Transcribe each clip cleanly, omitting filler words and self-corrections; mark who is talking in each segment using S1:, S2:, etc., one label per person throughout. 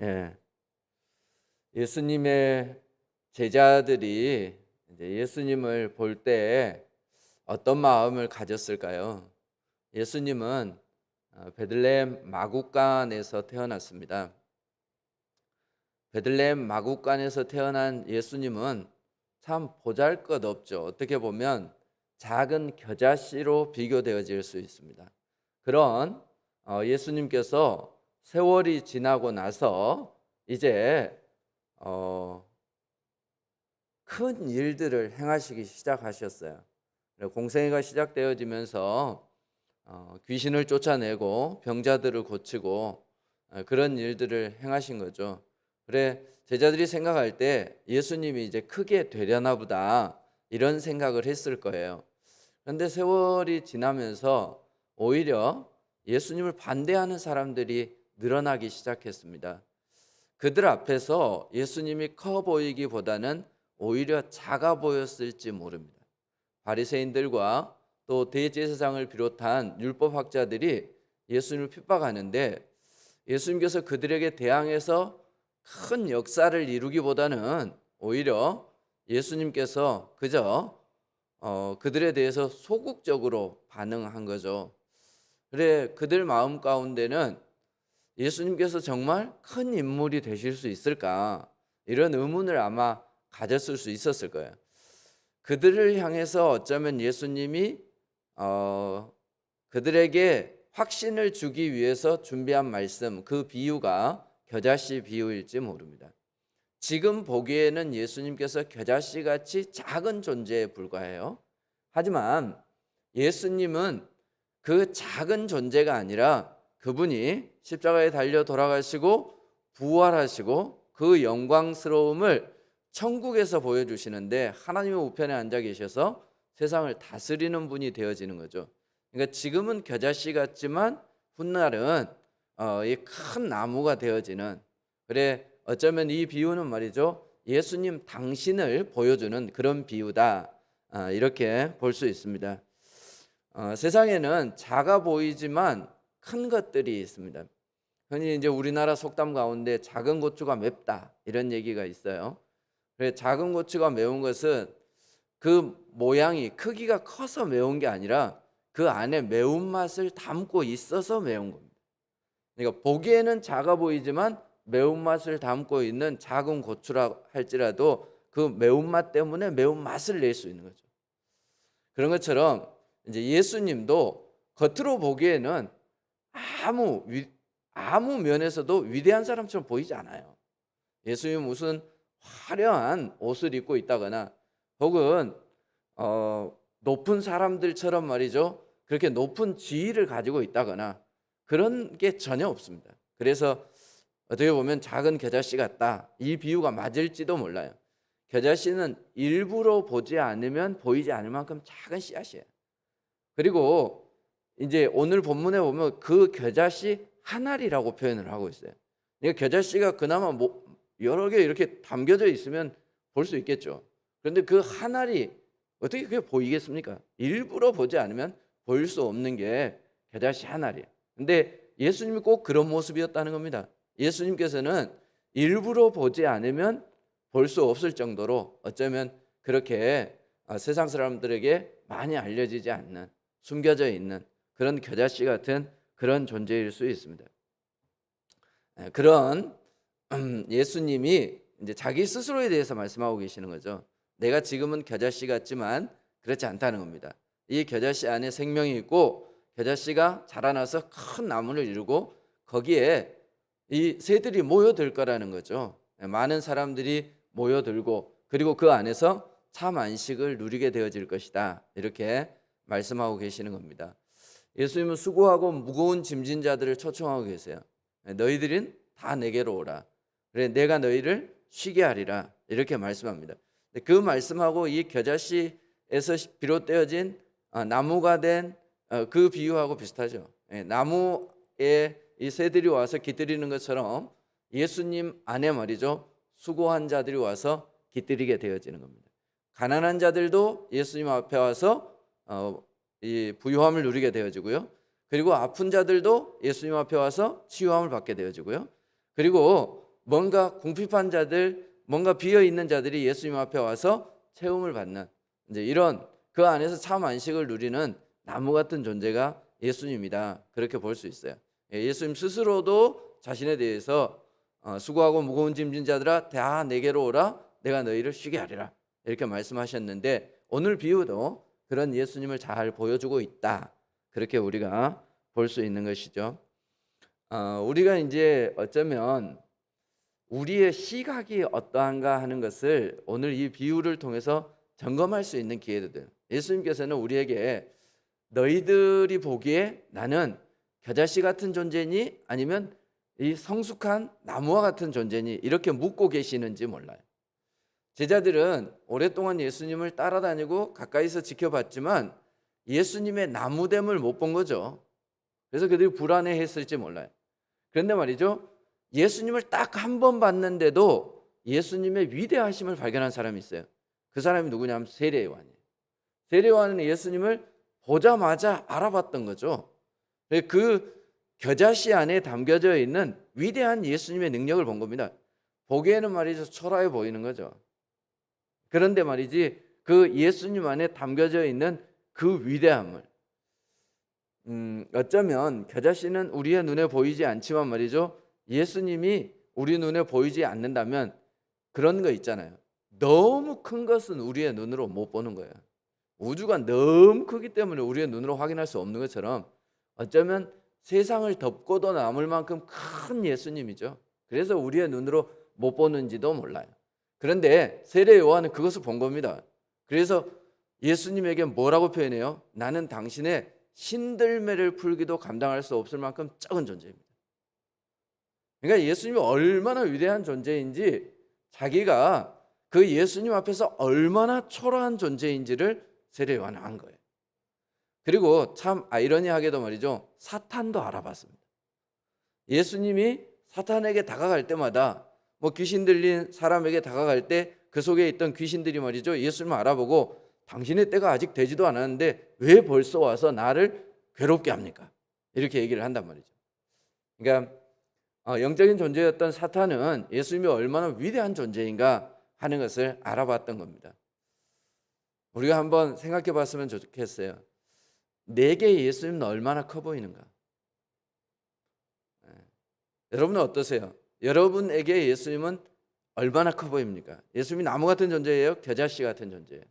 S1: 예, 예수님의 제자들이 이제 예수님을 볼 때 어떤 마음을 가졌을까요? 예수님은 베들레헴 마구간에서 태어났습니다. 베들레헴 마구간에서 태어난 예수님은 참 보잘것없죠. 어떻게 보면 작은 겨자씨로 비교되어질 수 있습니다. 그런 예수님께서 세월이 지나고 나서 이제 어, 큰 일들을 행하시기 시작하셨어요. 공생애가 시작되어지면서 귀신을 쫓아내고 병자들을 고치고 그런 일들을 행하신 거죠. 그래, 제자들이 생각할 때 예수님이 이제 크게 되려나 보다 이런 생각을 했을 거예요. 그런데 세월이 지나면서 오히려 예수님을 반대하는 사람들이 늘어나기 시작했습니다. 그들 앞에서 예수님이 커 보이기보다는 오히려 작아 보였을지 모릅니다. 바리새인들과 또 대제사장을 비롯한 율법학자들이 예수님을 핍박하는데 예수님께서 그들에게 대항해서 큰 역사를 이루기보다는 오히려 예수님께서 그저 그들에 대해서 소극적으로 반응한 거죠. 그래, 그들 마음 가운데는 예수님께서 정말 큰 인물이 되실 수 있을까? 이런 의문을 아마 가졌을 수 있었을 거예요. 그들을 향해서 어쩌면 예수님이 그들에게 확신을 주기 위해서 준비한 말씀, 그 비유가 겨자씨 비유일지 모릅니다. 지금 보기에는 예수님께서 겨자씨 같이 작은 존재에 불과해요. 하지만 예수님은 그 작은 존재가 아니라 그분이 십자가에 달려 돌아가시고 부활하시고 그 영광스러움을 천국에서 보여주시는데 하나님의 우편에 앉아 계셔서 세상을 다스리는 분이 되어지는 거죠. 그러니까 지금은 겨자씨 같지만 훗날은 이 큰 나무가 되어지는, 그래, 어쩌면 이 비유는 말이죠, 예수님 당신을 보여주는 그런 비유다, 이렇게 볼 수 있습니다. 세상에는 작아 보이지만 큰 것들이 있습니다. 흔히 이제 우리나라 속담 가운데 작은 고추가 맵다 이런 얘기가 있어요. 그래, 작은 고추가 매운 것은 그 모양이 크기가 커서 매운 게 아니라 그 안에 매운맛을 담고 있어서 매운 겁니다. 그러니까 보기에는 작아 보이지만 매운맛을 담고 있는 작은 고추라 할지라도 그 매운맛 때문에 매운맛을 낼 수 있는 거죠. 그런 것처럼 이제 예수님도 겉으로 보기에는 아무 면에서도 위대한 사람처럼 보이지 않아요. 예수님 무슨 화려한 옷을 입고 있다거나 혹은 높은 사람들처럼 말이죠, 그렇게 높은 지위를 가지고 있다거나 그런 게 전혀 없습니다. 그래서 어떻게 보면 작은 겨자씨 같다, 이 비유가 맞을지도 몰라요. 겨자씨는 일부러 보지 않으면 보이지 않을 만큼 작은 씨앗이에요. 그리고 이제 오늘 본문에 보면 그 겨자씨 한 알이라고 표현을 하고 있어요. 그러니까 겨자씨가 그나마 여러 개 이렇게 담겨져 있으면 볼 수 있겠죠. 그런데 그 한 알이 어떻게 그게 보이겠습니까? 일부러 보지 않으면 보일 수 없는 게 겨자씨 한 알이에요. 근데 예수님이 꼭 그런 모습이었다는 겁니다. 예수님께서는 일부러 보지 않으면 볼 수 없을 정도로 어쩌면 그렇게 세상 사람들에게 많이 알려지지 않는, 숨겨져 있는 그런 겨자씨 같은 그런 존재일 수 있습니다. 그런 예수님이 이제 자기 스스로에 대해서 말씀하고 계시는 거죠. 내가 지금은 겨자씨 같지만 그렇지 않다는 겁니다. 이 겨자씨 안에 생명이 있고 겨자씨가 자라나서 큰 나무를 이루고 거기에 이 새들이 모여들 거라는 거죠. 많은 사람들이 모여들고 그리고 그 안에서 참 안식을 누리게 되어질 것이다, 이렇게 말씀하고 계시는 겁니다. 예수님은 수고하고 무거운 짐진 자들을 초청하고 계세요. 너희들은 다 내게로 오라. 그래, 내가 너희를 쉬게 하리라, 이렇게 말씀합니다. 그 말씀하고 이 겨자씨에서 비롯되어진 나무가 된 그 비유하고 비슷하죠. 나무에 이 새들이 와서 깃들이는 것처럼 예수님 안에 말이죠, 수고한 자들이 와서 깃들이게 되어지는 겁니다. 가난한 자들도 예수님 앞에 와서 이 부유함을 누리게 되어지고요. 그리고 아픈 자들도 예수님 앞에 와서 치유함을 받게 되어지고요. 그리고 뭔가 궁핍한 자들, 뭔가 비어 있는 자들이 예수님 앞에 와서 채움을 받는 이제 이런 그 안에서 참 안식을 누리는 나무 같은 존재가 예수님이다. 그렇게 볼 수 있어요. 예수님 스스로도 자신에 대해서 수고하고 무거운 짐진 자들아 다 내게로 오라 내가 너희를 쉬게 하리라 이렇게 말씀하셨는데 오늘 비유도 그런 예수님을 잘 보여주고 있다. 그렇게 우리가 볼 수 있는 것이죠. 우리가 이제 어쩌면 우리의 시각이 어떠한가 하는 것을 오늘 이 비유를 통해서 점검할 수 있는 기회도 돼요. 예수님께서는 우리에게 너희들이 보기에 나는 겨자씨 같은 존재니 아니면 이 성숙한 나무와 같은 존재니 이렇게 묻고 계시는지 몰라요. 제자들은 오랫동안 예수님을 따라다니고 가까이서 지켜봤지만 예수님의 나무됨을 못 본 거죠. 그래서 그들이 불안해했을지 몰라요. 그런데 말이죠, 예수님을 딱 한 번 봤는데도 예수님의 위대하심을 발견한 사람이 있어요. 그 사람이 누구냐면 세례요한이에요. 세례요한은 예수님을 보자마자 알아봤던 거죠. 그 겨자씨 안에 담겨져 있는 위대한 예수님의 능력을 본 겁니다. 보기에는 말이죠, 초라해 보이는 거죠. 그런데 말이지 그 예수님 안에 담겨져 있는 그 위대함을 어쩌면 겨자씨는 우리의 눈에 보이지 않지만 말이죠, 예수님이 우리 눈에 보이지 않는다면 그런 거 있잖아요. 너무 큰 것은 우리의 눈으로 못 보는 거예요. 우주가 너무 크기 때문에 우리의 눈으로 확인할 수 없는 것처럼 어쩌면 세상을 덮고도 남을 만큼 큰 예수님이죠. 그래서 우리의 눈으로 못 보는지도 몰라요. 그런데 세례 요한은 그것을 본 겁니다. 그래서 예수님에게 뭐라고 표현해요? 나는 당신의 신들매를 풀기도 감당할 수 없을 만큼 작은 존재입니다. 그러니까 예수님이 얼마나 위대한 존재인지 자기가 그 예수님 앞에서 얼마나 초라한 존재인지를 세례 요한은 안 거예요. 그리고 참 아이러니하게도 말이죠, 사탄도 알아봤습니다. 예수님이 사탄에게 다가갈 때마다 귀신 들린 사람에게 다가갈 때 그 속에 있던 귀신들이 말이죠, 예수님을 알아보고 당신의 때가 아직 되지도 않았는데 왜 벌써 와서 나를 괴롭게 합니까? 이렇게 얘기를 한단 말이죠. 그러니까 영적인 존재였던 사탄은 예수님이 얼마나 위대한 존재인가 하는 것을 알아봤던 겁니다. 우리가 한번 생각해 봤으면 좋겠어요. 내게 예수님은 얼마나 커 보이는가? 여러분은 어떠세요? 여러분에게 예수님은 얼마나 커 보입니까? 예수님이 나무 같은 존재예요? 겨자씨 같은 존재예요?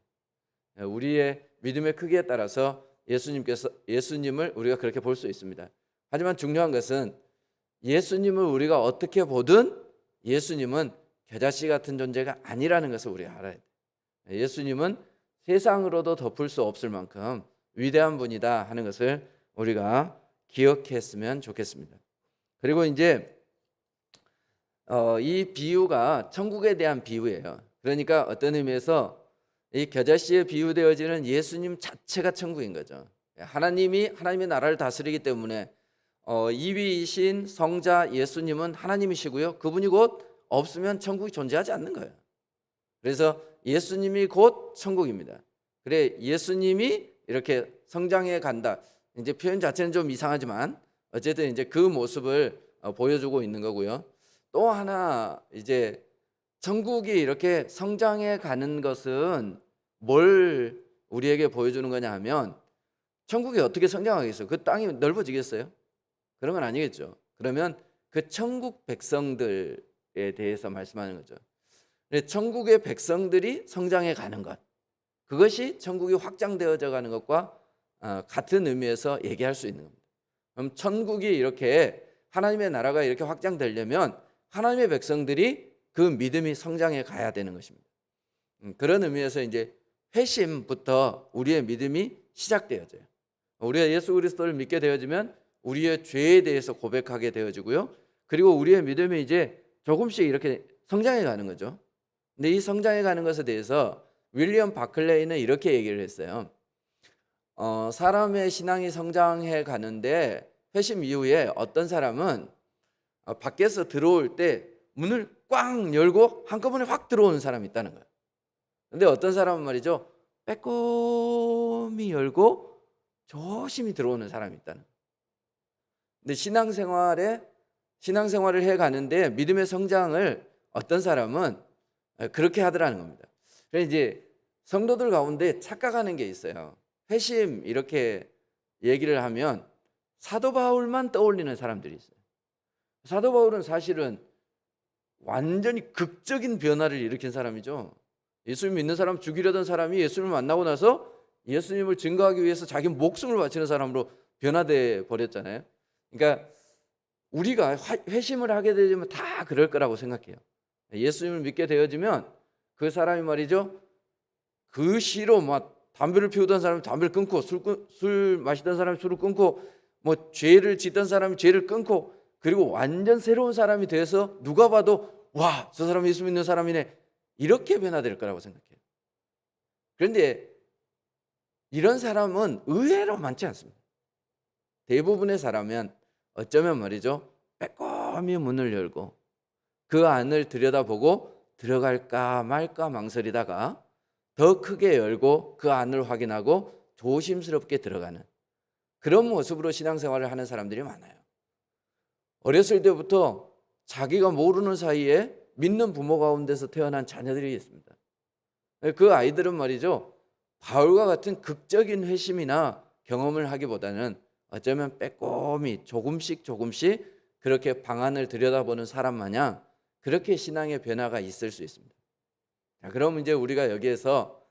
S1: 우리의 믿음의 크기에 따라서 예수님을 우리가 그렇게 볼 수 있습니다. 하지만 중요한 것은 예수님을 우리가 어떻게 보든 예수님은 겨자씨 같은 존재가 아니라는 것을 우리가 알아야 돼요. 예수님은 세상으로도 덮을 수 없을 만큼 위대한 분이다 하는 것을 우리가 기억했으면 좋겠습니다. 그리고 이제 이 비유가 천국에 대한 비유예요. 그러니까 어떤 의미에서 이 겨자씨에 비유되어지는 예수님 자체가 천국인 거죠. 하나님의 나라를 다스리기 때문에 2위이신 성자 예수님은 하나님이시고요. 그분이 곧 없으면 천국이 존재하지 않는 거예요. 그래서 예수님이 곧 천국입니다. 그래, 예수님이 이렇게 성장해 간다. 이제 표현 자체는 좀 이상하지만 어쨌든 이제 그 모습을 보여주고 있는 거고요. 또 하나 이제 천국이 이렇게 성장해 가는 것은 뭘 우리에게 보여주는 거냐 하면 천국이 어떻게 성장하겠어요? 그 땅이 넓어지겠어요? 그런 건 아니겠죠. 그러면 그 천국 백성들에 대해서 말씀하는 거죠. 천국의 백성들이 성장해 가는 것, 그것이 천국이 확장되어져 가는 것과 같은 의미에서 얘기할 수 있는 겁니다. 그럼 천국이 이렇게 하나님의 나라가 이렇게 확장되려면 하나님의 백성들이 그 믿음이 성장해 가야 되는 것입니다. 그런 의미에서 이제 회심부터 우리의 믿음이 시작되어져요. 우리가 예수 그리스도를 믿게 되어지면 우리의 죄에 대해서 고백하게 되어지고요. 그리고 우리의 믿음이 이제 조금씩 이렇게 성장해 가는 거죠. 근데 이 성장해 가는 것에 대해서 윌리엄 바클레이는 이렇게 얘기를 했어요. 사람의 신앙이 성장해 가는데 회심 이후에 어떤 사람은 밖에서 들어올 때 문을 꽝 열고 한꺼번에 확 들어오는 사람이 있다는 거예요. 근데 어떤 사람은 말이죠, 빼꼼히 열고 조심히 들어오는 사람이 있다는 거예요. 근데 신앙생활에 신앙생활을 해 가는데 믿음의 성장을 어떤 사람은 그렇게 하더라는 겁니다. 그래서 이제 성도들 가운데 착각하는 게 있어요. 회심 이렇게 얘기를 하면 사도 바울만 떠올리는 사람들이 있어요. 사도 바울은 사실은 완전히 극적인 변화를 일으킨 사람이죠. 예수님 믿는 사람 죽이려던 사람이 예수님을 만나고 나서 예수님을 증거하기 위해서 자기 목숨을 바치는 사람으로 변화돼 버렸잖아요. 그러니까 우리가 회심을 하게 되면 다 그럴 거라고 생각해요. 예수님을 믿게 되어지면 그 사람이 말이죠, 그 시로 막 담배를 피우던 사람이 담배를 끊고 술 마시던 사람이 술을 끊고 뭐 죄를 짓던 사람이 죄를 끊고 그리고 완전 새로운 사람이 돼서 누가 봐도 와, 저 사람 예수 믿는 사람이네, 이렇게 변화될 거라고 생각해요. 그런데 이런 사람은 의외로 많지 않습니다. 대부분의 사람은 어쩌면 말이죠, 빼꼼히 문을 열고 그 안을 들여다보고 들어갈까 말까 망설이다가 더 크게 열고 그 안을 확인하고 조심스럽게 들어가는 그런 모습으로 신앙생활을 하는 사람들이 많아요. 어렸을 때부터 자기가 모르는 사이에 믿는 부모 가운데서 태어난 자녀들이 있습니다. 그 아이들은 말이죠, 바울과 같은 극적인 회심이나 경험을 하기보다는 어쩌면 빼꼼히 조금씩 그렇게 방안을 들여다보는 사람 마냥 그렇게 신앙의 변화가 있을 수 있습니다. 자, 그럼 이제 우리가 여기에서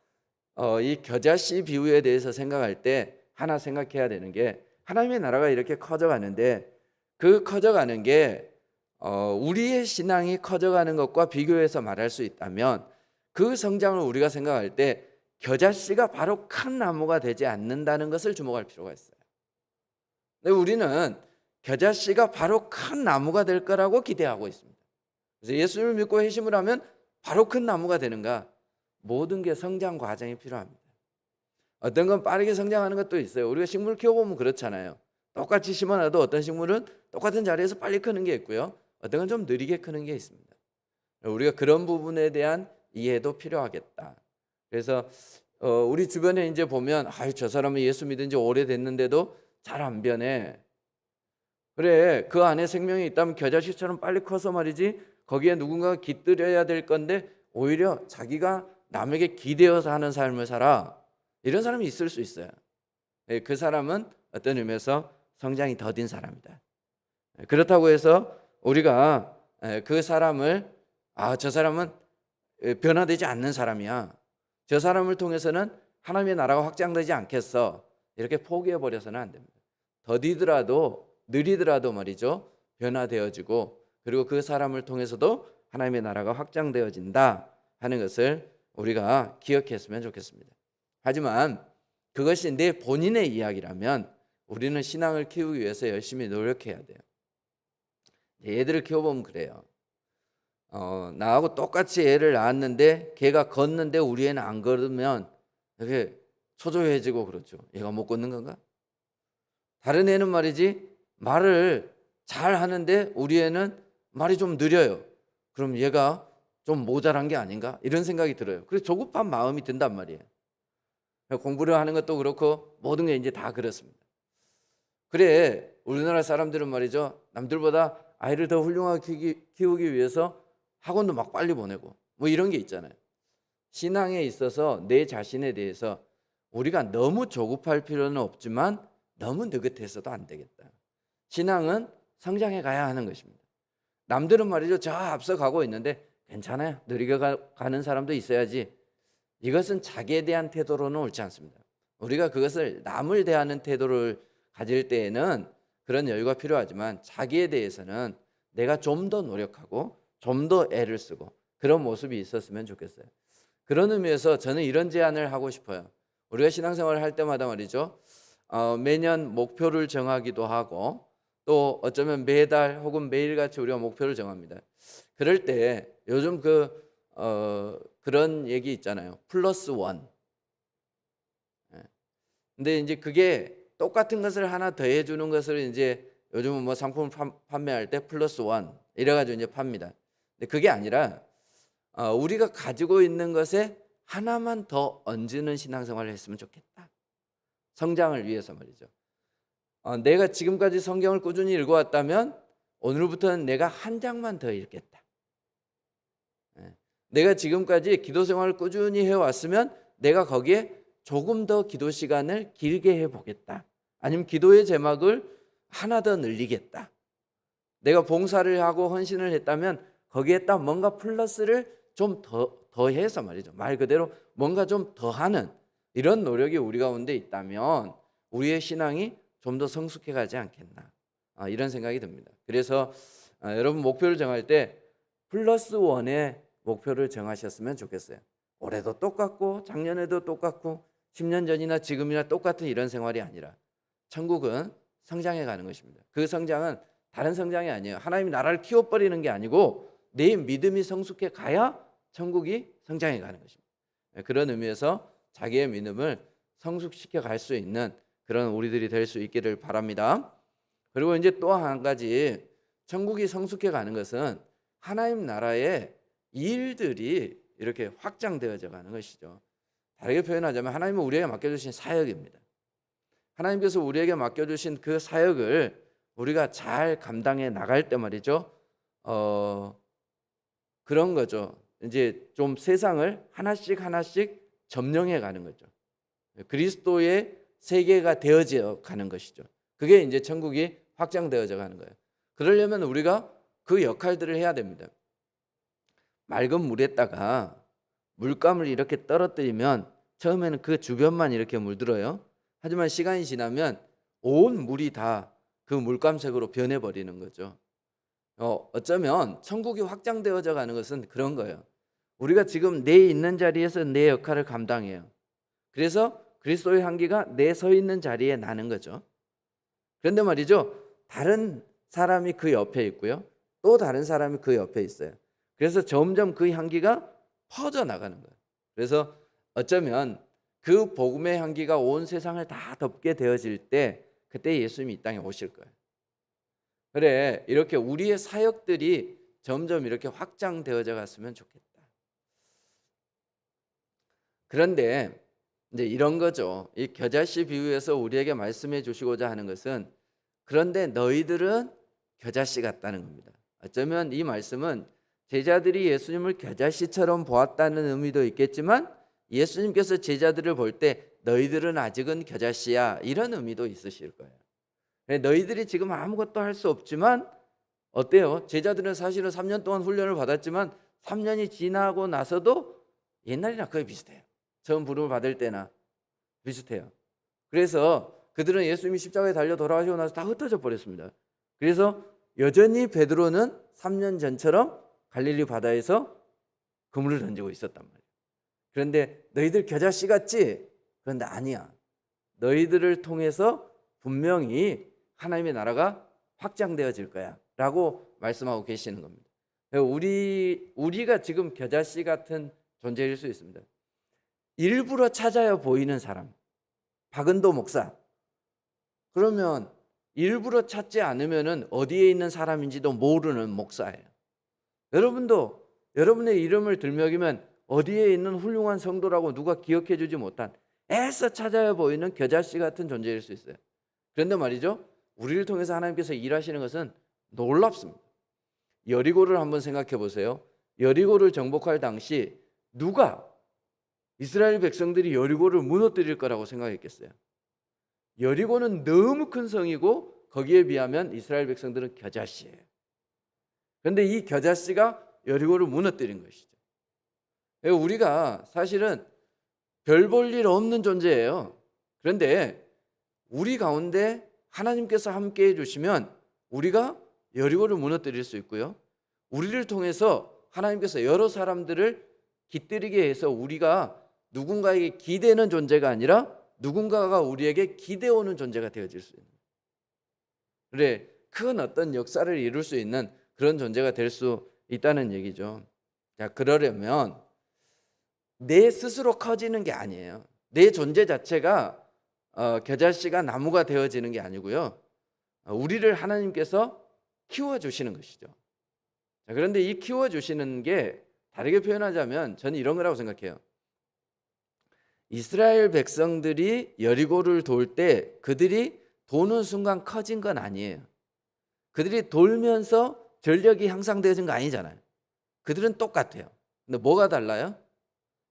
S1: 이 겨자씨 비유에 대해서 생각할 때 하나 생각해야 되는 게, 하나님의 나라가 이렇게 커져가는데 그 커져가는 게 우리의 신앙이 커져가는 것과 비교해서 말할 수 있다면 그 성장을 우리가 생각할 때 겨자씨가 바로 큰 나무가 되지 않는다는 것을 주목할 필요가 있어요. 근데 우리는 겨자씨가 바로 큰 나무가 될 거라고 기대하고 있습니다. 그래서 예수님을 믿고 회심을 하면 바로 큰 나무가 되는가? 모든 게 성장 과정이 필요합니다. 어떤 건 빠르게 성장하는 것도 있어요. 우리가 식물 키워보면 그렇잖아요. 똑같이 심어놔도 어떤 식물은 똑같은 자리에서 빨리 크는 게 있고요, 어떤 건 좀 느리게 크는 게 있습니다. 우리가 그런 부분에 대한 이해도 필요하겠다. 그래서 우리 주변에 이제 보면 저 사람은 예수 믿은 지 오래됐는데도 잘 안 변해. 그래, 그 안에 생명이 있다면 겨자씨처럼 빨리 커서 말이지 거기에 누군가가 깃들여야 될 건데 오히려 자기가 남에게 기대어서 하는 삶을 살아. 이런 사람이 있을 수 있어요. 그 사람은 어떤 의미에서 성장이 더딘 사람이다. 그렇다고 해서 우리가 그 사람을 저 사람은 변화되지 않는 사람이야, 저 사람을 통해서는 하나님의 나라가 확장되지 않겠어, 이렇게 포기해버려서는 안 됩니다. 더디더라도 느리더라도 말이죠, 변화되어지고 그리고 그 사람을 통해서도 하나님의 나라가 확장되어진다 하는 것을 우리가 기억했으면 좋겠습니다. 하지만 그것이 내 본인의 이야기라면 우리는 신앙을 키우기 위해서 열심히 노력해야 돼요. 애들을 키워보면 그래요. 나하고 똑같이 애를 낳았는데 걔가 걷는데 우리 애는 안 걸으면 이렇게 초조해지고 그렇죠. 얘가 못 걷는 건가? 다른 애는 말이지 말을 잘 하는데 우리 애는 말이 좀 느려요. 그럼 얘가 좀 모자란 게 아닌가? 이런 생각이 들어요. 그래서 조급한 마음이 든단 말이에요. 공부를 하는 것도 그렇고 모든 게 이제 다 그렇습니다. 그래, 우리나라 사람들은 말이죠, 남들보다 아이를 더 훌륭하게 키우기 위해서 학원도 막 빨리 보내고 뭐 이런 게 있잖아요. 신앙에 있어서 내 자신에 대해서 우리가 너무 조급할 필요는 없지만 너무 느긋해서도 안 되겠다. 신앙은 성장해 가야 하는 것입니다. 남들은 말이죠, 저 앞서 가고 있는데 괜찮아요, 느리게 가는 사람도 있어야지. 이것은 자기에 대한 태도로는 옳지 않습니다. 우리가 그것을 남을 대하는 태도를 가질 때에는 그런 여유가 필요하지만 자기에 대해서는 내가 좀 더 노력하고 좀 더 애를 쓰고 그런 모습이 있었으면 좋겠어요. 그런 의미에서 저는 이런 제안을 하고 싶어요. 우리가 신앙생활을 할 때마다 말이죠, 매년 목표를 정하기도 하고 또 어쩌면 매달 혹은 매일같이 우리가 목표를 정합니다. 그럴 때 요즘 그런 얘기 있잖아요. 플러스 원. 근데 이제 그게 똑같은 것을 하나 더해 주는 것을 이제 요즘은 뭐 상품을 판매할 때 플러스 원 이래 가지고 이제 팝니다. 근데 그게 아니라 우리가 가지고 있는 것에 하나만 더 얹는 신앙생활을 했으면 좋겠다. 성장을 위해서 말이죠. 내가 지금까지 성경을 꾸준히 읽어왔다면 오늘부터는 내가 한 장만 더 읽겠다. 예. 내가 지금까지 기도 생활을 꾸준히 해왔으면 내가 거기에 조금 더 기도 시간을 길게 해보겠다. 아니면 기도의 제목을 하나 더 늘리겠다. 내가 봉사를 하고 헌신을 했다면 거기에다 뭔가 플러스를 좀 더해서 말이죠. 말 그대로 뭔가 좀 더하는 이런 노력이 우리 가운데 있다면 우리의 신앙이 좀 더 성숙해 가지 않겠나, 이런 생각이 듭니다. 그래서 여러분 목표를 정할 때 플러스 원의 목표를 정하셨으면 좋겠어요. 올해도 똑같고 작년에도 똑같고 10년 전이나 지금이나 똑같은 이런 생활이 아니라 천국은 성장해 가는 것입니다. 그 성장은 다른 성장이 아니에요. 하나님이 나라를 키워버리는 게 아니고 내 믿음이 성숙해 가야 천국이 성장해 가는 것입니다. 그런 의미에서 자기의 믿음을 성숙시켜 갈 수 있는 그런 우리들이 될 수 있기를 바랍니다. 그리고 이제 또 한 가지, 천국이 성숙해 가는 것은 하나님 나라의 일들이 이렇게 확장되어져 가는 것이죠. 다르게 표현하자면 하나님은 우리에게 맡겨주신 사역입니다. 하나님께서 우리에게 맡겨주신 그 사역을 우리가 잘 감당해 나갈 때 말이죠. 그런 거죠. 이제 좀 세상을 하나씩 하나씩 점령해 가는 거죠. 그리스도의 세계가 되어져 가는 것이죠. 그게 이제 천국이 확장되어져 가는 거예요. 그러려면 우리가 그 역할들을 해야 됩니다. 맑은 물에다가 물감을 이렇게 떨어뜨리면 처음에는 그 주변만 이렇게 물들어요. 하지만 시간이 지나면 온 물이 다 그 물감색으로 변해버리는 거죠. 어쩌면 천국이 확장되어져 가는 것은 그런 거예요. 우리가 지금 내 있는 자리에서 내 역할을 감당해요. 그래서 그리스도의 향기가 내 서 있는 자리에 나는 거죠. 그런데 말이죠, 다른 사람이 그 옆에 있고요, 또 다른 사람이 그 옆에 있어요. 그래서 점점 그 향기가 퍼져나가는 거예요. 그래서 어쩌면 그 복음의 향기가 온 세상을 다 덮게 되어질 때 그때 예수님이 이 땅에 오실 거예요. 그래, 이렇게 우리의 사역들이 점점 이렇게 확장되어져 갔으면 좋겠다. 그런데 이제 이런 거죠. 이 겨자씨 비유에서 우리에게 말씀해 주시고자 하는 것은, 그런데 너희들은 겨자씨 같다는 겁니다. 어쩌면 이 말씀은 제자들이 예수님을 겨자씨처럼 보았다는 의미도 있겠지만 예수님께서 제자들을 볼 때 너희들은 아직은 겨자씨야, 이런 의미도 있으실 거예요. 너희들이 지금 아무것도 할 수 없지만 어때요? 제자들은 사실은 3년 동안 훈련을 받았지만 3년이 지나고 나서도 옛날이나 거의 비슷해요. 처음 부름을 받을 때나 비슷해요. 그래서 그들은 예수님이 십자가에 달려 돌아가시고 나서 다 흩어져 버렸습니다. 그래서 여전히 베드로는 3년 전처럼 갈릴리 바다에서 그물을 던지고 있었단 말이에요. 그런데 너희들 겨자씨 같지? 그런데 아니야. 너희들을 통해서 분명히 하나님의 나라가 확장되어질 거야 라고 말씀하고 계시는 겁니다. 우리가 지금 겨자씨 같은 존재일 수 있습니다. 일부러 찾아야 보이는 사람, 박은도 목사. 그러면 일부러 찾지 않으면 어디에 있는 사람인지도 모르는 목사예요. 여러분도 여러분의 이름을 들먹이면 어디에 있는 훌륭한 성도라고 누가 기억해 주지 못한, 애써 찾아야 보이는 겨자씨 같은 존재일 수 있어요. 그런데 말이죠, 우리를 통해서 하나님께서 일하시는 것은 놀랍습니다. 여리고를 한번 생각해 보세요. 여리고를 정복할 당시 누가 이스라엘 백성들이 여리고를 무너뜨릴 거라고 생각했겠어요? 여리고는 너무 큰 성이고 거기에 비하면 이스라엘 백성들은 겨자씨예요. 그런데 이 겨자씨가 여리고를 무너뜨린 것이죠. 우리가 사실은 별 볼 일 없는 존재예요. 그런데 우리 가운데 하나님께서 함께 해주시면 우리가 여리고를 무너뜨릴 수 있고요, 우리를 통해서 하나님께서 여러 사람들을 깃들이게 해서 우리가 누군가에게 기대는 존재가 아니라 누군가가 우리에게 기대오는 존재가 되어질 수 있는, 그래, 큰 어떤 역사를 이룰 수 있는 그런 존재가 될 수 있다는 얘기죠. 자, 그러려면 내 스스로 커지는 게 아니에요. 내 존재 자체가 겨자씨가 나무가 되어지는 게 아니고요, 우리를 하나님께서 키워주시는 것이죠. 자, 그런데 이 키워주시는 게 다르게 표현하자면 저는 이런 거라고 생각해요. 이스라엘 백성들이 여리고를 돌 때 그들이 도는 순간 커진 건 아니에요. 그들이 돌면서 전력이 향상되어진 거 아니잖아요. 그들은 똑같아요. 근데 뭐가 달라요?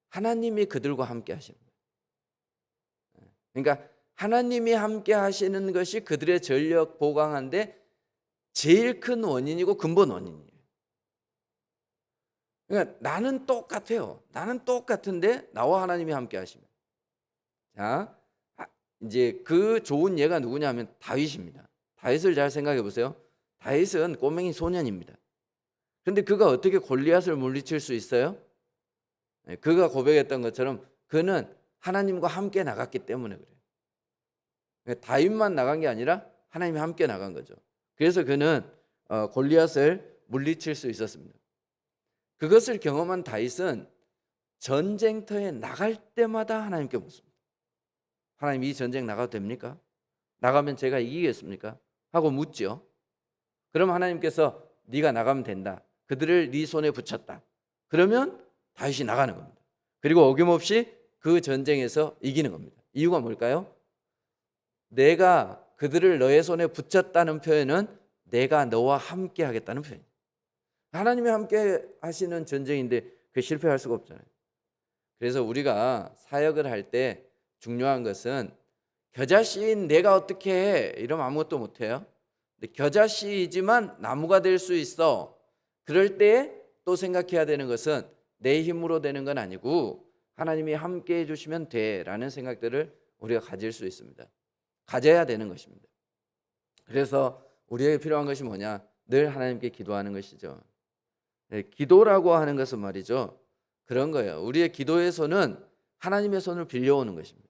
S1: 하나님이 그들과 함께 하시는 거예요. 그러니까 하나님이 함께 하시는 것이 그들의 전력 보강한데 제일 큰 원인이고 근본 원인이에요. 그러니까 나는 똑같아요. 나는 똑같은데 나와 하나님이 함께 하시면. 자, 이제 그 좋은 예가 누구냐면 다윗입니다. 다윗을 잘 생각해 보세요. 다윗은 꼬맹이 소년입니다. 그런데 그가 어떻게 골리앗을 물리칠 수 있어요? 그가 고백했던 것처럼 그는 하나님과 함께 나갔기 때문에 그래요. 그러니까 다윗만 나간 게 아니라 하나님이 함께 나간 거죠. 그래서 그는 골리앗을 물리칠 수 있었습니다. 그것을 경험한 다윗은 전쟁터에 나갈 때마다 하나님께 묻습니다. 하나님, 이 전쟁 나가도 됩니까? 나가면 제가 이기겠습니까? 하고 묻죠. 그럼 하나님께서 네가 나가면 된다. 그들을 네 손에 붙였다. 그러면 다윗이 나가는 겁니다. 그리고 어김없이 그 전쟁에서 이기는 겁니다. 이유가 뭘까요? 내가 그들을 너의 손에 붙였다는 표현은 내가 너와 함께 하겠다는 표현이에요. 하나님이 함께 하시는 전쟁인데 그 실패할 수가 없잖아요. 그래서 우리가 사역을 할 때 중요한 것은 겨자씨인 내가 어떻게 해? 이러면 아무것도 못해요. 근데 겨자씨이지만 나무가 될 수 있어. 그럴 때 또 생각해야 되는 것은 내 힘으로 되는 건 아니고 하나님이 함께 해주시면 돼라는 생각들을 우리가 가질 수 있습니다. 가져야 되는 것입니다. 그래서 우리에게 필요한 것이 뭐냐? 늘 하나님께 기도하는 것이죠. 네, 기도라고 하는 것은 말이죠, 그런 거예요. 우리의 기도의 손은 하나님의 손을 빌려오는 것입니다.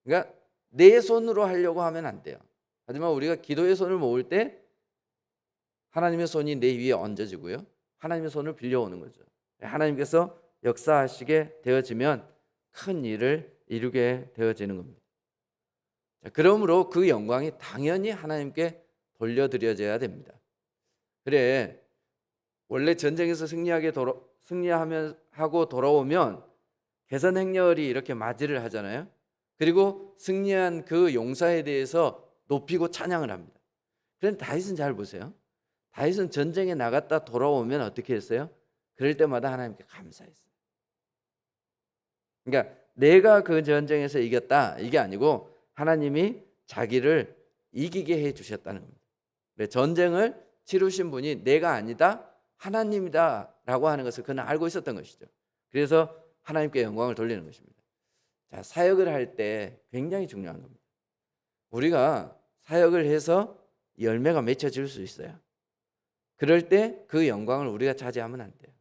S1: 그러니까 내 손으로 하려고 하면 안 돼요. 하지만 우리가 기도의 손을 모을 때 하나님의 손이 내 위에 얹어지고요, 하나님의 손을 빌려오는 거죠. 하나님께서 역사하시게 되어지면 큰 일을 이루게 되어지는 겁니다. 자, 그러므로 그 영광이 당연히 하나님께 돌려드려져야 됩니다. 그래, 원래 전쟁에서 승리하고 돌아오면 개선 행렬이 이렇게 맞이를 하잖아요. 그리고 승리한 그 용사에 대해서 높이고 찬양을 합니다. 그런데 다윗은 잘 보세요. 다윗은 전쟁에 나갔다 돌아오면 어떻게 했어요? 그럴 때마다 하나님께 감사했어요. 그러니까 내가 그 전쟁에서 이겼다, 이게 아니고 하나님이 자기를 이기게 해 주셨다는 겁니다. 전쟁을 치르신 분이 내가 아니다, 하나님이다 라고 하는 것을 그는 알고 있었던 것이죠. 그래서 하나님께 영광을 돌리는 것입니다. 자, 사역을 할 때 굉장히 중요한 겁니다. 우리가 사역을 해서 열매가 맺혀질 수 있어요. 그럴 때 그 영광을 우리가 차지하면 안 돼요.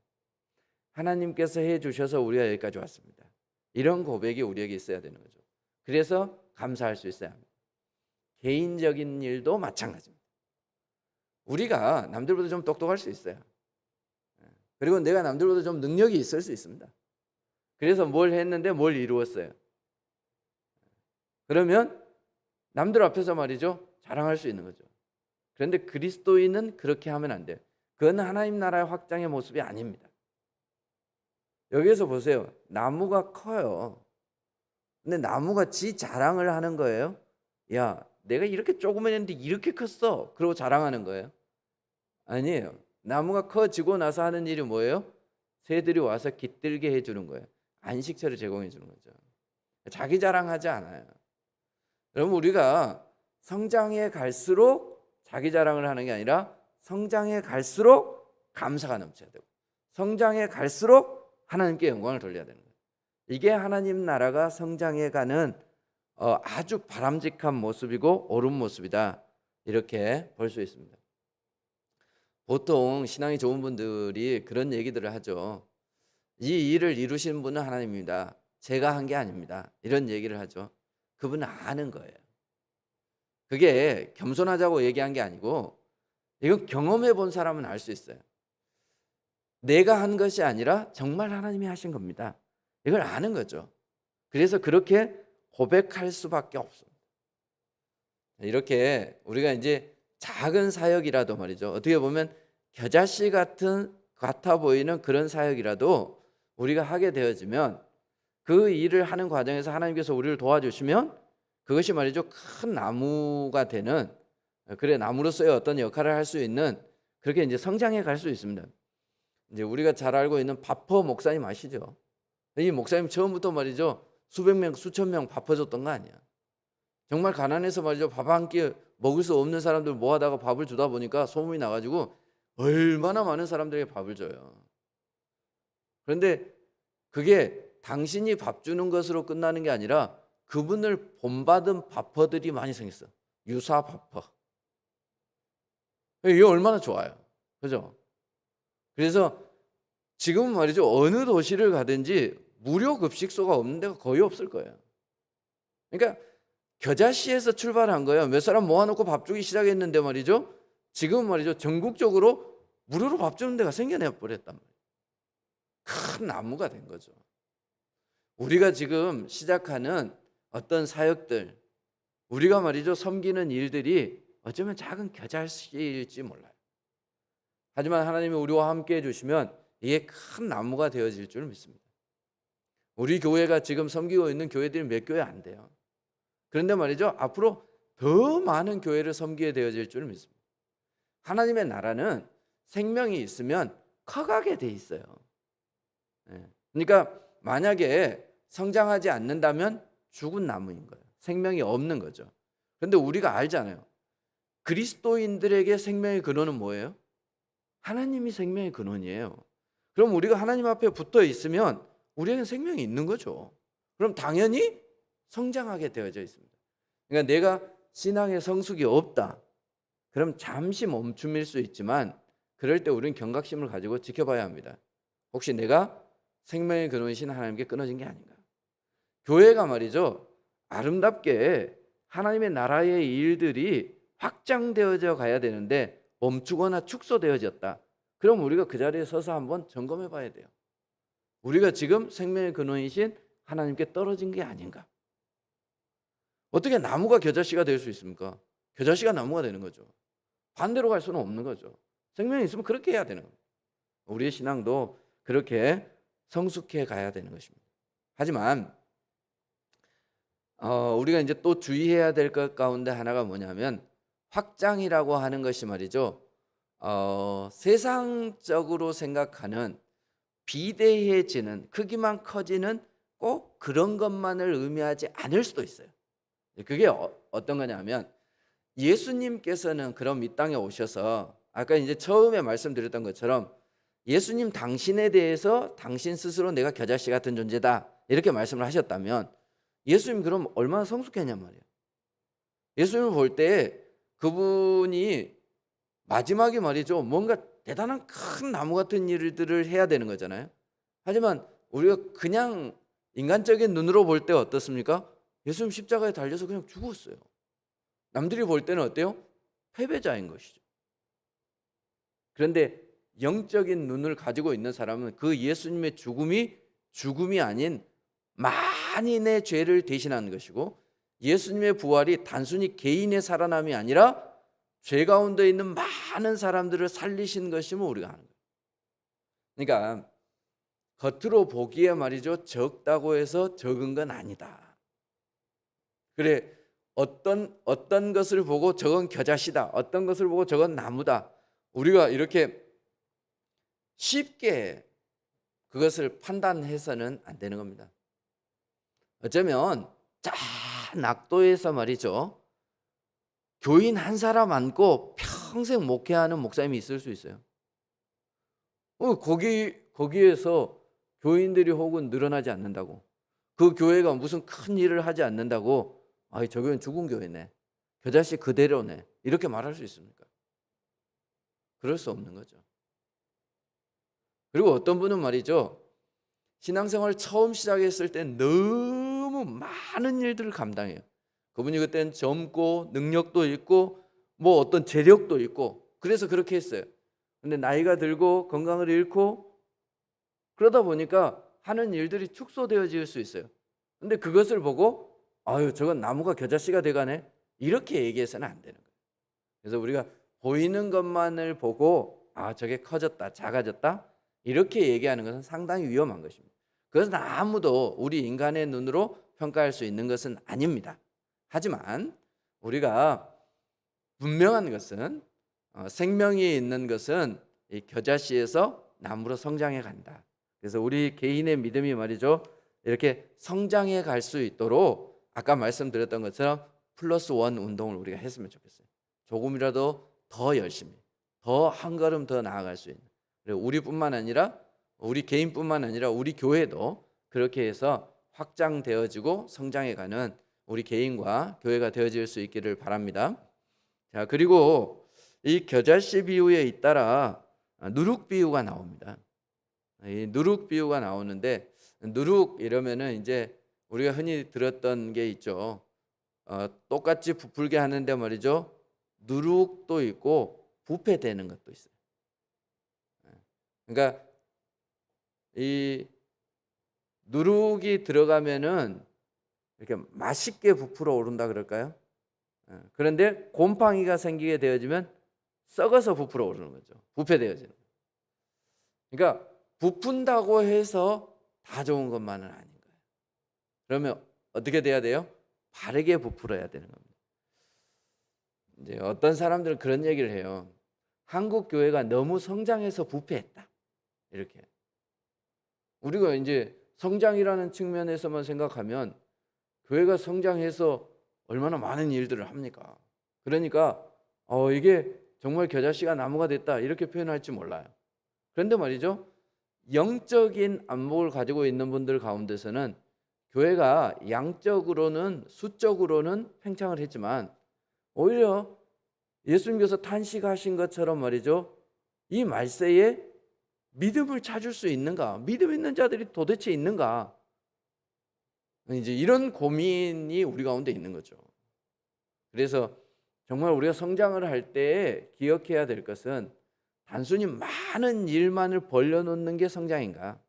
S1: 하나님께서 해 주셔서 우리가 여기까지 왔습니다. 이런 고백이 우리에게 있어야 되는 거죠. 그래서 감사할 수 있어야 합니다. 개인적인 일도 마찬가지입니다. 우리가 남들보다 좀 똑똑할 수 있어요. 그리고 내가 남들보다 좀 능력이 있을 수 있습니다. 그래서 뭘 했는데 뭘 이루었어요. 그러면 남들 앞에서 말이죠, 자랑할 수 있는 거죠. 그런데 그리스도인은 그렇게 하면 안 돼요. 그건 하나님 나라의 확장의 모습이 아닙니다. 여기에서 보세요. 나무가 커요. 근데 나무가 지 자랑을 하는 거예요. 야, 내가 이렇게 조그만했는데 이렇게 컸어. 그러고 자랑하는 거예요. 아니에요. 나무가 커지고 나서 하는 일이 뭐예요? 새들이 와서 깃들게 해주는 거예요. 안식처를 제공해 주는 거죠. 자기 자랑하지 않아요. 여러분, 우리가 성장해 갈수록 자기 자랑을 하는 게 아니라 성장해 갈수록 감사가 넘쳐야 되고, 성장해 갈수록 하나님께 영광을 돌려야 되는 거예요. 이게 하나님 나라가 성장해 가는 아주 바람직한 모습이고 옳은 모습이다, 이렇게 볼 수 있습니다. 보통 신앙이 좋은 분들이 그런 얘기들을 하죠. 이 일을 이루신 분은 하나님입니다. 제가 한 게 아닙니다. 이런 얘기를 하죠. 그분은 아는 거예요. 그게 겸손하자고 얘기한 게 아니고 이건 경험해 본 사람은 알 수 있어요. 내가 한 것이 아니라 정말 하나님이 하신 겁니다. 이걸 아는 거죠. 그래서 그렇게 고백할 수밖에 없습니다. 이렇게 우리가 이제 작은 사역이라도 말이죠, 어떻게 보면 겨자씨 같아 보이는 그런 사역이라도 우리가 하게 되어지면 그 일을 하는 과정에서 하나님께서 우리를 도와주시면 그것이 말이죠, 큰 나무가 되는 그래 나무로서의 어떤 역할을 할 수 있는 그렇게 이제 성장해 갈 수 있습니다. 이제 우리가 잘 알고 있는 바퍼 목사님 아시죠? 이 목사님 처음부터 말이죠 수백 명 수천 명 밥 퍼줬던 거 아니야. 정말 가난해서 말이죠 밥 한 끼 먹을 수 없는 사람들 모아다가 밥을 주다 보니까 소문이 나가지고 얼마나 많은 사람들에게 밥을 줘요. 그런데 그게 당신이 밥 주는 것으로 끝나는 게 아니라 그분을 본받은 바퍼들이 많이 생겼어. 유사 바퍼. 이게 얼마나 좋아요. 그죠? 그래서 지금 말이죠. 어느 도시를 가든지 무료 급식소가 없는 데가 거의 없을 거예요. 그러니까 겨자씨에서 출발한 거예요. 몇 사람 모아놓고 밥 주기 시작했는데 말이죠. 지금 말이죠. 전국적으로 무료로 밥 주는 데가 생겨내 버렸단 말이에요. 큰 나무가 된 거죠. 우리가 지금 시작하는 어떤 사역들, 우리가 말이죠 섬기는 일들이 어쩌면 작은 겨자씨일지 몰라요. 하지만 하나님이 우리와 함께 해주시면 이게 큰 나무가 되어질 줄 믿습니다. 우리 교회가 지금 섬기고 있는 교회들이 몇 교회 안 돼요. 그런데 말이죠 앞으로 더 많은 교회를 섬기게 되어질 줄 믿습니다. 하나님의 나라는 생명이 있으면 커가게 돼 있어요. 그러니까 만약에 성장하지 않는다면 죽은 나무인 거예요. 생명이 없는 거죠. 그런데 우리가 알잖아요. 그리스도인들에게 생명의 근원은 뭐예요? 하나님이 생명의 근원이에요. 그럼 우리가 하나님 앞에 붙어 있으면 우리에게는 생명이 있는 거죠. 그럼 당연히 성장하게 되어져 있습니다. 그러니까 내가 신앙의 성숙이 없다. 그럼 잠시 멈춤일 수 있지만 그럴 때 우리는 경각심을 가지고 지켜봐야 합니다. 혹시 내가 생명의 근원이신 하나님께 끊어진 게 아닌가? 교회가 말이죠 아름답게 하나님의 나라의 일들이 확장되어져 가야 되는데 멈추거나 축소되어졌다. 그럼 우리가 그 자리에 서서 한번 점검해 봐야 돼요. 우리가 지금 생명의 근원이신 하나님께 떨어진 게 아닌가? 어떻게 나무가 겨자씨가 될 수 있습니까? 겨자씨가 나무가 되는 거죠. 반대로 갈 수는 없는 거죠. 생명이 있으면 그렇게 해야 되는 겁니다. 우리의 신앙도 그렇게 성숙해 가야 되는 것입니다. 하지만 우리가 이제 또 주의해야 될 것 가운데 하나가 뭐냐면 확장이라고 하는 것이 말이죠. 세상적으로 생각하는 비대해지는 크기만 커지는 꼭 그런 것만을 의미하지 않을 수도 있어요. 그게 어떤 거냐면 예수님께서는 그럼 이 땅에 오셔서 아까 이제 처음에 말씀드렸던 것처럼 예수님 당신에 대해서 당신 스스로 내가 겨자씨 같은 존재다 이렇게 말씀을 하셨다면 예수님 그럼 얼마나 성숙했냔 말이에요. 예수님을 볼 때 그분이 마지막에 말이죠 뭔가 대단한 큰 나무 같은 일들을 해야 되는 거잖아요. 하지만 우리가 그냥 인간적인 눈으로 볼 때 어떻습니까? 예수님 십자가에 달려서 그냥 죽었어요. 남들이 볼 때는 어때요? 패배자인 것이죠. 그런데 영적인 눈을 가지고 있는 사람은 그 예수님의 죽음이 아닌 만인의 죄를 대신하는 것이고 예수님의 부활이 단순히 개인의 살아남이 아니라 죄 가운데 있는 많은 사람들을 살리신 것임을 우리가 아는 거예요. 그러니까 겉으로 보기에 말이죠 적다고 해서 적은 건 아니다. 그래 어떤 것을 보고 저건 겨자씨다, 어떤 것을 보고 저건 나무다, 우리가 이렇게 쉽게 그것을 판단해서는 안 되는 겁니다. 어쩌면 저 낙도에서 말이죠 교인 한 사람 안고 평생 목회하는 목사님이 있을 수 있어요. 거기에서 교인들이 혹은 늘어나지 않는다고, 그 교회가 무슨 큰 일을 하지 않는다고 저 교회는 죽은 교회네, 겨자씨 그대로네 이렇게 말할 수 있습니까? 그럴 수 없는 거죠. 그리고 어떤 분은 말이죠 신앙생활 처음 시작했을 때 너무 많은 일들을 감당해요. 그분이 그때는 젊고 능력도 있고 뭐 어떤 재력도 있고 그래서 그렇게 했어요. 근데 나이가 들고 건강을 잃고 그러다 보니까 하는 일들이 축소되어질 수 있어요. 근데 그것을 보고 아유 저건 나무가 겨자씨가 돼가네 이렇게 얘기해서는 안 되는 거예요. 그래서 우리가 보이는 것만을 보고 저게 커졌다 작아졌다 이렇게 얘기하는 것은 상당히 위험한 것입니다. 그것은 아무도 우리 인간의 눈으로 평가할 수 있는 것은 아닙니다. 하지만 우리가 분명한 것은 생명이 있는 것은 이 겨자씨에서 나무로 성장해 간다. 그래서 우리 개인의 믿음이 말이죠, 이렇게 성장해 갈 수 있도록 아까 말씀드렸던 것처럼 플러스 원 운동을 우리가 했으면 좋겠어요. 조금이라도 더 열심히, 더 한 걸음 더 나아갈 수 있는, 그리고 우리뿐만 아니라 우리 개인뿐만 아니라 우리 교회도 그렇게 해서 확장되어지고 성장해가는 우리 개인과 교회가 되어질 수 있기를 바랍니다. 자, 그리고 이 겨자씨 비유에 잇따라 누룩 비유가 나옵니다. 이 누룩 비유가 나오는데, 누룩 이러면은 이제 우리가 흔히 들었던 게 있죠. 똑같이 부풀게 하는데 말이죠, 누룩도 있고 부패되는 것도 있어요. 그러니까 이 누룩이 들어가면은 이렇게 맛있게 부풀어 오른다 그럴까요? 그런데 곰팡이가 생기게 되어지면 썩어서 부풀어 오르는 거죠. 부패되어지는 거예요. 그러니까 부푼다고 해서 다 좋은 것만은 아닌 거예요. 그러면 어떻게 돼야 돼요? 바르게 부풀어야 되는 겁니다. 이제 어떤 사람들은 그런 얘기를 해요. 한국 교회가 너무 성장해서 부패했다. 이렇게. 우리가 이제 성장이라는 측면에서만 생각하면 교회가 성장해서 얼마나 많은 일들을 합니까? 그러니까 이게 정말 겨자씨가 나무가 됐다 이렇게 표현할지 몰라요. 그런데 말이죠, 영적인 안목을 가지고 있는 분들 가운데서는 교회가 양적으로는 수적으로는 팽창을 했지만 오히려 예수님께서 탄식하신 것처럼 말이죠, 이 말세에 믿음을 찾을 수 있는가? 믿음 있는 자들이 도대체 있는가? 이제 이런 고민이 우리 가운데 있는 거죠. 그래서 정말 우리가 성장을 할 때 기억해야 될 것은 단순히 많은 일만을 벌려놓는 게 성장인가?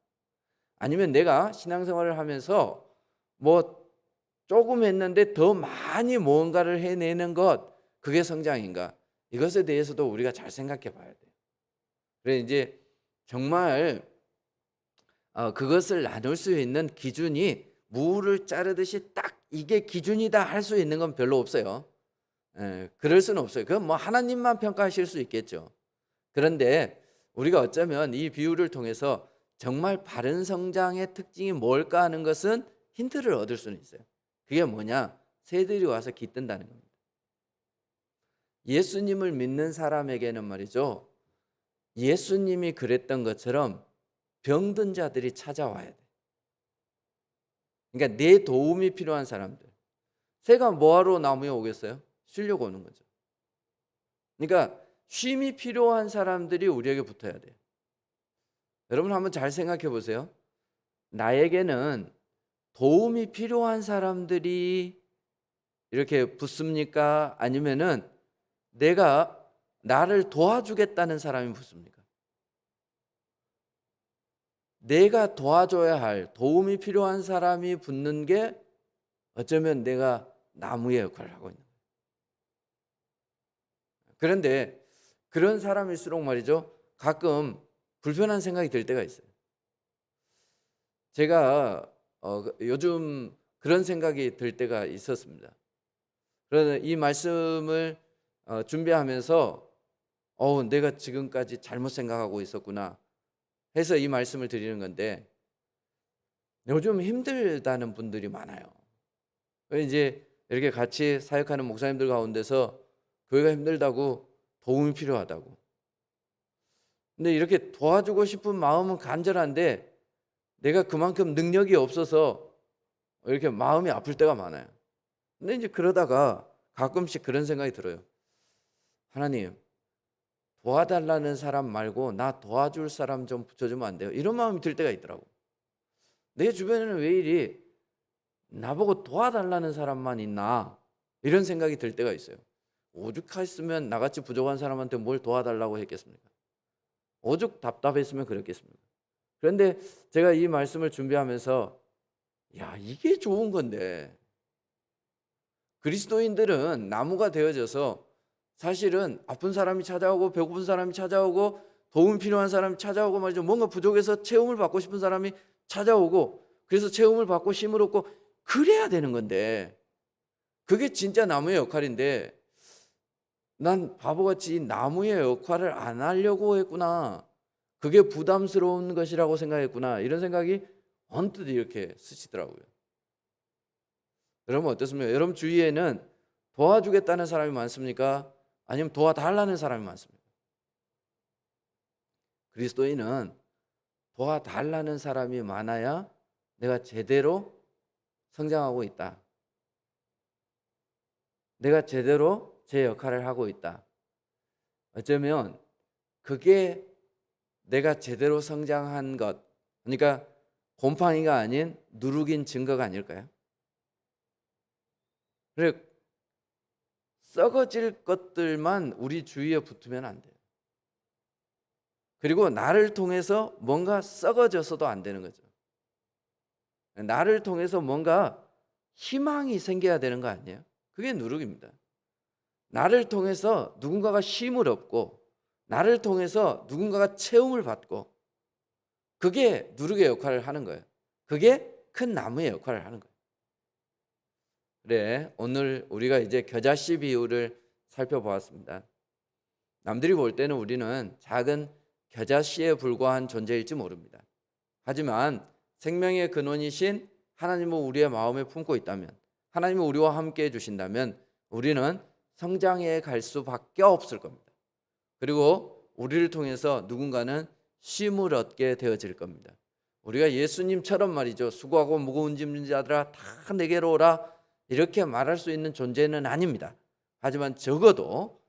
S1: 아니면 내가 신앙생활을 하면서 뭐 조금 했는데 더 많이 뭔가를 해내는 것, 그게 성장인가? 이것에 대해서도 우리가 잘 생각해 봐야 돼요. 그래서 이제 정말 그것을 나눌 수 있는 기준이 무를 자르듯이 딱 이게 기준이다 할 수 있는 건 별로 없어요. 그럴 수는 없어요. 그건 뭐 하나님만 평가하실 수 있겠죠. 그런데 우리가 어쩌면 이 비유를 통해서 정말 바른 성장의 특징이 뭘까 하는 것은 힌트를 얻을 수는 있어요. 그게 뭐냐? 새들이 와서 깃든다는 겁니다. 예수님을 믿는 사람에게는 말이죠, 예수님이 그랬던 것처럼 병든 자들이 찾아와야 돼. 그러니까 내 도움이 필요한 사람들. 새가 뭐하러 나무에 오겠어요? 쉬려고 오는 거죠. 그러니까 쉼이 필요한 사람들이 우리에게 붙어야 돼요. 여러분 한번 잘 생각해 보세요. 나에게는 도움이 필요한 사람들이 이렇게 붙습니까? 아니면은 내가 나를 도와주겠다는 사람이 붙습니까? 내가 도와줘야 할, 도움이 필요한 사람이 붙는 게 어쩌면 내가 나무의 역할을 하고 있는 거예요. 그런데 그런 사람일수록 말이죠, 가끔 불편한 생각이 들 때가 있어요. 제가 요즘 그런 생각이 들 때가 있었습니다. 그래서 이 말씀을 준비하면서 내가 지금까지 잘못 생각하고 있었구나 해서 이 말씀을 드리는 건데, 요즘 힘들다는 분들이 많아요. 이제 이렇게 같이 사역하는 목사님들 가운데서 교회가 힘들다고, 도움이 필요하다고. 근데 이렇게 도와주고 싶은 마음은 간절한데 내가 그만큼 능력이 없어서 이렇게 마음이 아플 때가 많아요. 근데 이제 그러다가 가끔씩 그런 생각이 들어요. 하나님, 도와달라는 사람 말고 나 도와줄 사람 좀 붙여주면 안 돼요? 이런 마음이 들 때가 있더라고. 내 주변에는 왜 이리 나보고 도와달라는 사람만 있나, 이런 생각이 들 때가 있어요. 오죽했으면 나같이 부족한 사람한테 뭘 도와달라고 했겠습니까? 오죽 답답했으면 그랬겠습니까? 그런데 제가 이 말씀을 준비하면서 이게 좋은 건데, 그리스도인들은 나무가 되어져서 사실은 아픈 사람이 찾아오고 배고픈 사람이 찾아오고 도움 필요한 사람이 찾아오고 말이죠, 뭔가 부족해서 체험을 받고 싶은 사람이 찾아오고, 그래서 체험을 받고 힘을 얻고 그래야 되는 건데, 그게 진짜 나무의 역할인데 난 바보같이 이 나무의 역할을 안 하려고 했구나. 그게 부담스러운 것이라고 생각했구나. 이런 생각이 언뜻 이렇게 스치더라고요. 여러분 어떻습니까? 여러분 주위에는 도와주겠다는 사람이 많습니까? 아니면 도와달라는 사람이 많습니까? 그리스도인은 도와달라는 사람이 많아야 내가 제대로 성장하고 있다. 내가 제대로 제 역할을 하고 있다. 어쩌면 그게 내가 제대로 성장한 것, 그러니까 곰팡이가 아닌 누룩인 증거가 아닐까요? 그래, 썩어질 것들만 우리 주위에 붙으면 안 돼요. 그리고 나를 통해서 뭔가 썩어져서도 안 되는 거죠. 나를 통해서 뭔가 희망이 생겨야 되는 거 아니에요? 그게 누룩입니다. 나를 통해서 누군가가 쉼을 얻고 나를 통해서 누군가가 체험을 받고 그게 누룩의 역할을 하는 거예요. 그게 큰 나무의 역할을 하는 거예요. 그래, 오늘 우리가 이제 겨자씨 비유를 살펴보았습니다. 남들이 볼 때는 우리는 작은 겨자씨에 불과한 존재일지 모릅니다. 하지만 생명의 근원이신 하나님을 우리의 마음에 품고 있다면, 하나님은 우리와 함께 해주신다면 우리는 성장해 갈 수밖에 없을 겁니다. 그리고 우리를 통해서 누군가는 쉼을 얻게 되어질 겁니다. 우리가 예수님처럼 말이죠. 수고하고 무거운 짐진 자들아 다 내게로 오라 이렇게 말할 수 있는 존재는 아닙니다. 하지만 적어도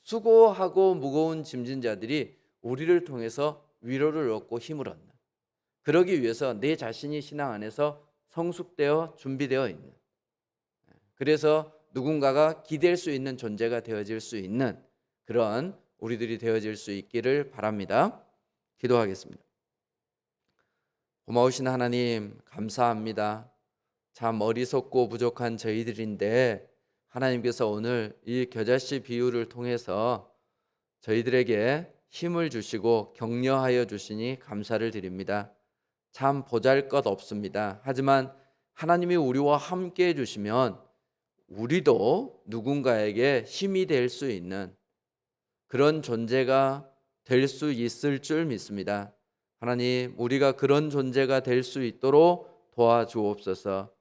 S1: 수고하고 무거운 짐진 자들이 우리를 통해서 위로를 얻고 힘을 얻는, 그러기 위해서 내 자신이 신앙 안에서 성숙되어 준비되어 있는, 그래서 누군가가 기댈 수 있는 존재가 되어질 수 있는 그런 우리들이 되어질 수 있기를 바랍니다. 기도하겠습니다. 고마우신 하나님 감사합니다. 참 어리석고 부족한 저희들인데 하나님께서 오늘 이 겨자씨 비유를 통해서 저희들에게 힘을 주시고 격려하여 주시니 감사를 드립니다. 참 보잘것없습니다. 하지만 하나님이 우리와 함께 해주시면 우리도 누군가에게 힘이 될 수 있는 그런 존재가 될 수 있을 줄 믿습니다. 하나님, 우리가 그런 존재가 될 수 있도록 도와주옵소서.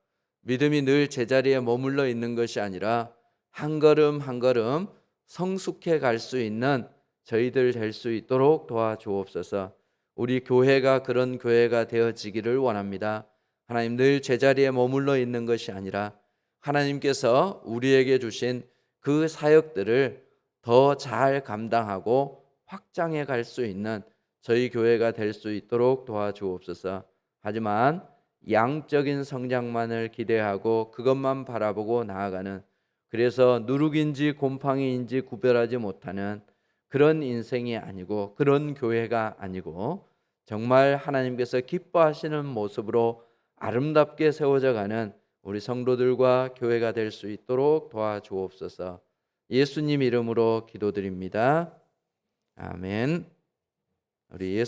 S1: 믿음이 늘 제자리에 머물러 있는 것이 아니라 한 걸음 한 걸음 성숙해 갈 수 있는 저희들 될 수 있도록 도와주옵소서. 우리 교회가 그런 교회가 되어지기를 원합니다. 하나님, 늘 제자리에 머물러 있는 것이 아니라 하나님께서 우리에게 주신 그 사역들을 더 잘 감당하고 확장해 갈 수 있는 저희 교회가 될 수 있도록 도와주옵소서. 하지만 양적인 성장만을 기대하고 그것만 바라보고 나아가는, 그래서 누룩인지 곰팡이인지 구별하지 못하는 그런 인생이 아니고 그런 교회가 아니고 정말 하나님께서 기뻐하시는 모습으로 아름답게 세워져 가는 우리 성도들과 교회가 될 수 있도록 도와주옵소서. 예수님 이름으로 기도드립니다. 아멘. 우리 예수